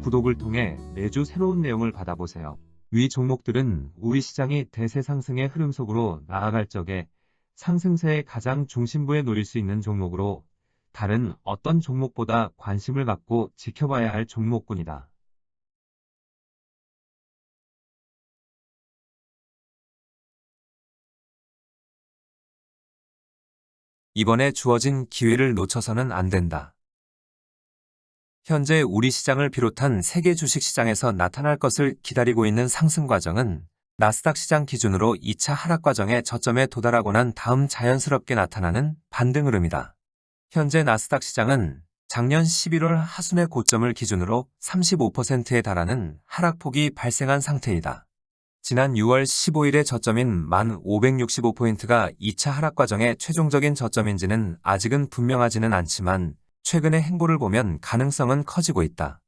구독을 통해 매주 새로운 내용을 받아보세요. 위 종목들은 우리 시장이 대세 상승의 흐름 속으로 나아갈 적에 상승세의 가장 중심부에 놓일 수 있는 종목으로 다른 어떤 종목보다 관심을 갖고 지켜봐야 할 종목군이다. 이번에 주어진 기회를 놓쳐서는 안 된다. 현재 우리 시장을 비롯한 세계 주식시장에서 나타날 것을 기다리고 있는 상승 과정은 나스닥 시장 기준으로 2차 하락 과정의 저점에 도달하고 난 다음 자연스럽게 나타나는 반등 흐름이다. 현재 나스닥 시장은 작년 11월 하순의 고점을 기준으로 35%에 달하는 하락폭이 발생한 상태이다. 지난 6월 15일의 저점인 1565포인트가 2차 하락 과정의 최종적인 저점인지는 아직은 분명하지는 않지만 최근의 행보를 보면 가능성은 커지고 있다.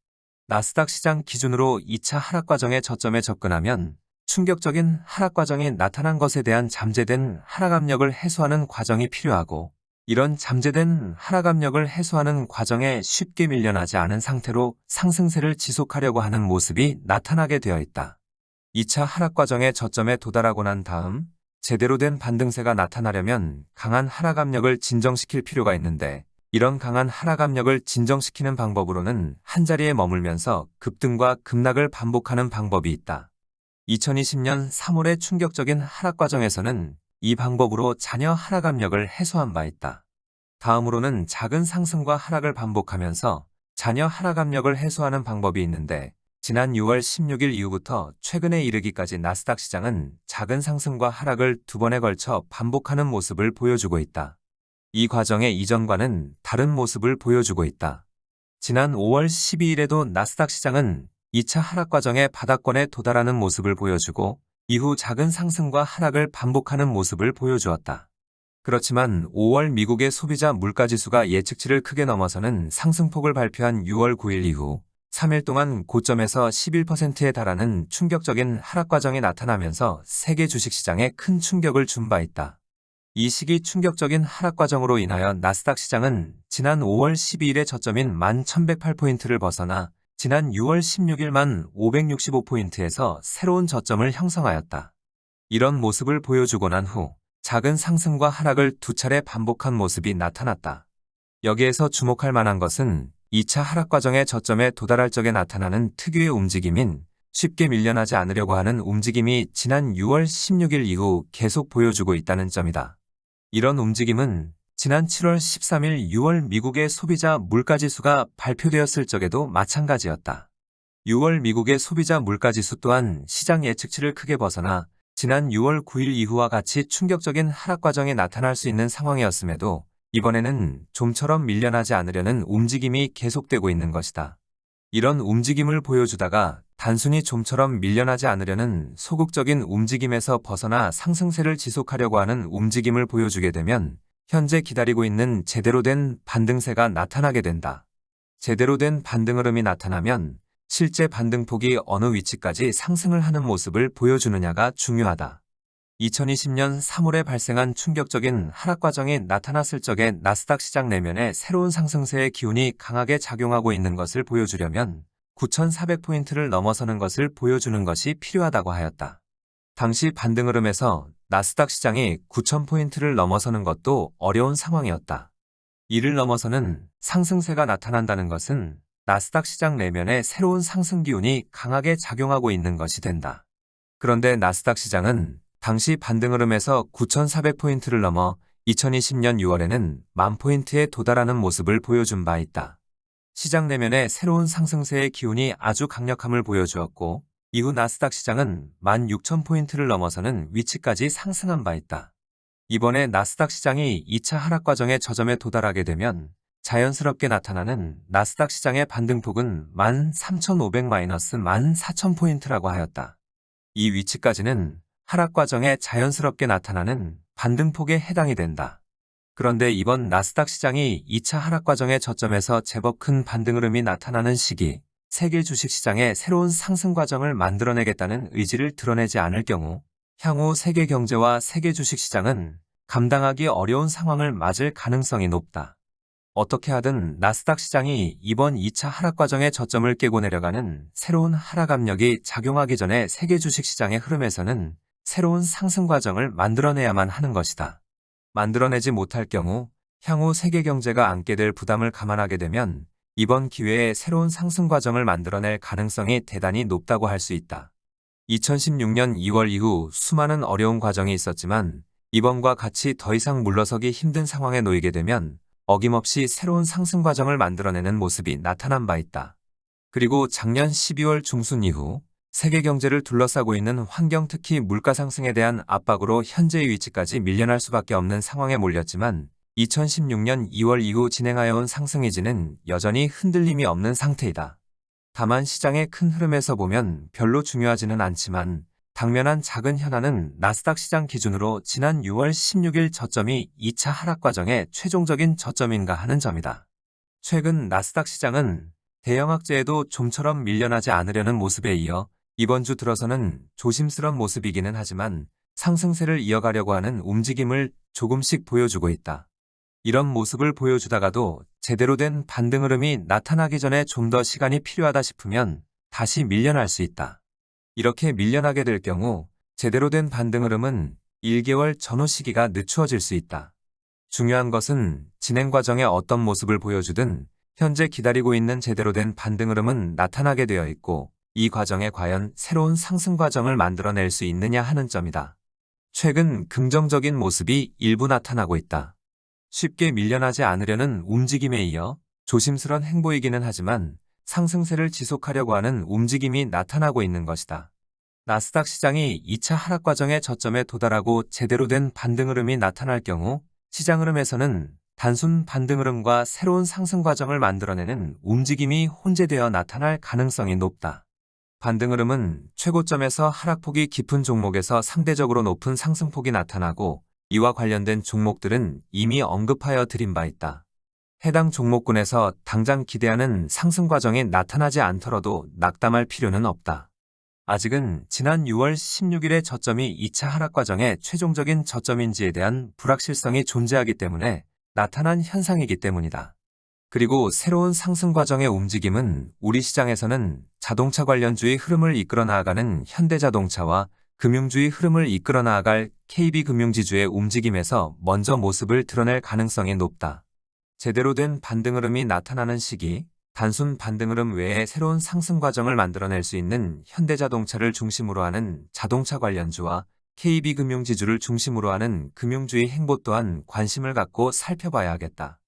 나스닥 시장 기준으로 2차 하락 과정의 저점에 접근하면 충격적인 하락 과정이 나타난 것에 대한 잠재된 하락 압력을 해소하는 과정이 필요하고, 이런 잠재된 하락 압력을 해소하는 과정에 쉽게 밀려나지 않은 상태로 상승세를 지속하려고 하는 모습이 나타나게 되어 있다. 2차 하락 과정의 저점에 도달하고 난 다음 제대로 된 반등세가 나타나려면 강한 하락 압력을 진정시킬 필요가 있는데, 이런 강한 하락 압력을 진정시키는 방법으로는 한자리에 머물면서 급등과 급락을 반복하는 방법이 있다. 2020년 3월의 충격적인 하락 과정에서는 이 방법으로 잔여 하락 압력을 해소한 바 있다. 다음으로는 작은 상승과 하락을 반복하면서 잔여 하락 압력을 해소하는 방법이 있는데, 지난 6월 16일 이후부터 최근에 이르기까지 나스닥 시장은 작은 상승과 하락을 두 번에 걸쳐 반복하는 모습을 보여주고 있다. 이 과정의 이전과는 다른 모습을 보여주고 있다. 지난 5월 12일에도 나스닥 시장은 2차 하락 과정의 바닥권에 도달하는 모습을 보여주고 이후 작은 상승과 하락을 반복하는 모습을 보여주었다. 그렇지만 5월 미국의 소비자 물가지수가 예측치를 크게 넘어서는 상승폭을 발표한 6월 9일 이후 3일 동안 고점에서 11%에 달하는 충격적인 하락 과정이 나타나면서 세계 주식시장에 큰 충격을 준 바 있다. 이 시기 충격적인 하락 과정으로 인하여 나스닥 시장은 지난 5월 12일의 저점인 11,108포인트를 벗어나 지난 6월 16일 1565포인트에서 새로운 저점을 형성하였다. 이런 모습을 보여주고 난 후 작은 상승과 하락을 두 차례 반복한 모습이 나타났다. 여기에서 주목할 만한 것은 2차 하락 과정의 저점에 도달할 적에 나타나는 특유의 움직임인 쉽게 밀려나지 않으려고 하는 움직임이 지난 6월 16일 이후 계속 보여주고 있다는 점이다. 이런 움직임은 지난 7월 13일 6월 미국의 소비자 물가지수가 발표되었을 적에도 마찬가지였다. 6월 미국의 소비자 물가지수 또한 시장 예측치를 크게 벗어나 지난 6월 9일 이후와 같이 충격적인 하락 과정이 나타날 수 있는 상황이었음에도 이번에는 좀처럼 밀려나지 않으려는 움직임이 계속되고 있는 것이다. 이런 움직임을 보여주다가 단순히 좀처럼 밀려나지 않으려는 소극적인 움직임에서 벗어나 상승세를 지속하려고 하는 움직임을 보여주게 되면 현재 기다리고 있는 제대로 된 반등세가 나타나게 된다. 제대로 된 반등 흐름이 나타나면 실제 반등폭이 어느 위치까지 상승을 하는 모습을 보여주느냐가 중요하다. 2020년 3월에 발생한 충격적인 하락 과정이 나타났을 적에 나스닥 시장 내면에 새로운 상승세의 기운이 강하게 작용하고 있는 것을 보여주려면 9,400포인트를 넘어서는 것을 보여주는 것이 필요하다고 하였다. 당시 반등 흐름에서 나스닥 시장이 9,000포인트를 넘어서는 것도 어려운 상황이었다. 이를 넘어서는 상승세가 나타난다는 것은 나스닥 시장 내면에 새로운 상승 기운이 강하게 작용하고 있는 것이 된다. 그런데 나스닥 시장은 당시 반등 흐름에서 9,400포인트를 넘어 2020년 6월에는 10,000포인트에 도달하는 모습을 보여준 바 있다. 시장 내면에 새로운 상승세의 기운이 아주 강력함을 보여주었고, 이후 나스닥 시장은 16,000포인트를 넘어서는 위치까지 상승한 바 있다. 이번에 나스닥 시장이 2차 하락 과정의 저점에 도달하게 되면 자연스럽게 나타나는 나스닥 시장의 반등폭은 13,500-14,000포인트라고 하였다. 이 위치까지는 하락 과정에 자연스럽게 나타나는 반등폭에 해당이 된다. 그런데 이번 나스닥 시장이 2차 하락 과정의 저점에서 제법 큰 반등 흐름이 나타나는 시기, 세계 주식시장에 새로운 상승 과정을 만들어내겠다는 의지를 드러내지 않을 경우 향후 세계 경제와 세계 주식시장은 감당하기 어려운 상황을 맞을 가능성이 높다. 어떻게 하든 나스닥 시장이 이번 2차 하락 과정의 저점을 깨고 내려가는 새로운 하락 압력이 작용하기 전에 세계 주식시장의 흐름에서는 새로운 상승 과정을 만들어내야만 하는 것이다. 만들어내지 못할 경우 향후 세계 경제가 안게 될 부담을 감안하게 되면 이번 기회에 새로운 상승 과정을 만들어낼 가능성이 대단히 높다고 할 수 있다. 2016년 2월 이후 수많은 어려운 과정이 있었지만 이번과 같이 더 이상 물러서기 힘든 상황에 놓이게 되면 어김없이 새로운 상승 과정을 만들어내는 모습이 나타난 바 있다. 그리고 작년 12월 중순 이후 세계 경제를 둘러싸고 있는 환경, 특히 물가 상승에 대한 압박으로 현재의 위치까지 밀려날 수밖에 없는 상황에 몰렸지만 2016년 2월 이후 진행하여온 상승이지는 여전히 흔들림이 없는 상태이다. 다만 시장의 큰 흐름에서 보면 별로 중요하지는 않지만 당면한 작은 현안은 나스닥 시장 기준으로 지난 6월 16일 저점이 2차 하락 과정의 최종적인 저점인가 하는 점이다. 최근 나스닥 시장은 대형 악재에도 좀처럼 밀려나지 않으려는 모습에 이어 이번 주 들어서는 조심스런 모습이기는 하지만 상승세를 이어가려고 하는 움직임을 조금씩 보여주고 있다. 이런 모습을 보여주다가도 제대로 된 반등 흐름이 나타나기 전에 좀 더 시간이 필요하다 싶으면 다시 밀려날 수 있다. 이렇게 밀려나게 될 경우 제대로 된 반등 흐름은 1개월 전후 시기가 늦추어질 수 있다. 중요한 것은 진행 과정에 어떤 모습을 보여주든 현재 기다리고 있는 제대로 된 반등 흐름은 나타나게 되어 있고 이 과정에 과연 새로운 상승 과정을 만들어낼 수 있느냐 하는 점이다. 최근 긍정적인 모습이 일부 나타나고 있다. 쉽게 밀려나지 않으려는 움직임에 이어 조심스런 행보이기는 하지만 상승세를 지속하려고 하는 움직임이 나타나고 있는 것이다. 나스닥 시장이 2차 하락 과정의 저점에 도달하고 제대로 된 반등 흐름이 나타날 경우 시장 흐름에서는 단순 반등 흐름과 새로운 상승 과정을 만들어내는 움직임이 혼재되어 나타날 가능성이 높다. 반등 흐름은 최고점에서 하락폭이 깊은 종목에서 상대적으로 높은 상승폭이 나타나고 이와 관련된 종목들은 이미 언급하여 드린 바 있다. 해당 종목군에서 당장 기대하는 상승 과정이 나타나지 않더라도 낙담할 필요는 없다. 아직은 지난 6월 16일의 저점이 2차 하락 과정의 최종적인 저점인지에 대한 불확실성이 존재하기 때문에 나타난 현상이기 때문이다. 그리고 새로운 상승 과정의 움직임은 우리 시장에서는 자동차 관련주의 흐름을 이끌어 나아가는 현대자동차와 금융주의 흐름을 이끌어 나아갈 KB금융지주의 움직임에서 먼저 모습을 드러낼 가능성이 높다. 제대로 된 반등 흐름이 나타나는 시기, 단순 반등 흐름 외에 새로운 상승 과정을 만들어낼 수 있는 현대자동차를 중심으로 하는 자동차 관련주와 KB금융지주를 중심으로 하는 금융주의 행보 또한 관심을 갖고 살펴봐야 하겠다.